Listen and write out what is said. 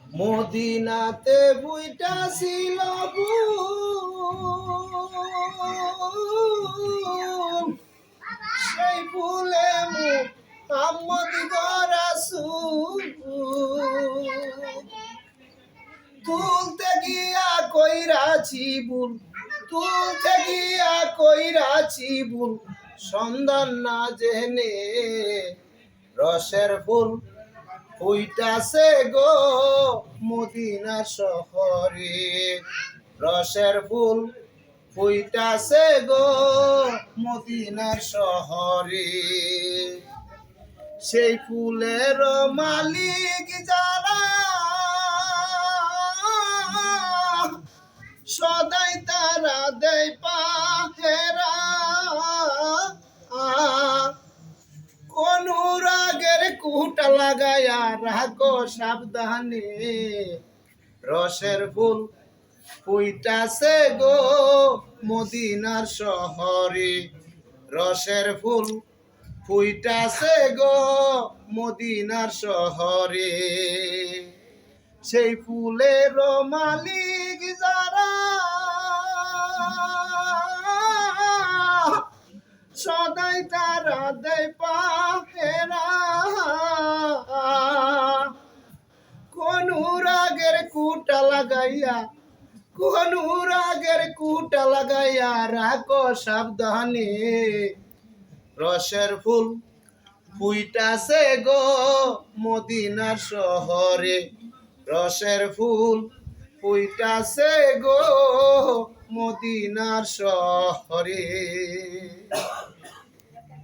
মদিনাতে বুইটা ছিল ফুল, সেই ফুলে মুহাম্মদ গো রাসূল। তুলতে গিয়া কইরাছি ভুল, তুলতে গিয়া কইরাছি ভুল, সন্ধান না জেনে রসের ফুল ফুইটাছে গো মদিনা শহরে। রসের ফুল ফুইটাছে গো মদিনার শহরে। সেই ফুলের মালিক যারা সদাই তারা দেয় পাহেরা। কোন রাগের কুটা লাগায়া রাখো সাবধানে, রসের ফুল ফুইটাছে গো মদিনার শহরে। রসের ফুল ফুইটাছে গো মদিনার শহরে। সেই ফুলের মালিক যারা সদাই তারা দেয় পাহেরা। কোন রাগের কুটা লাগাইয়া, কোন রাগের কুটা লাগাইয়া রাখো সাবধানে, রসের ফুল ফুইটাছে গো মদিনার শহরে। রসের ফুল ফুইটাছে গো মদিনার শহরে।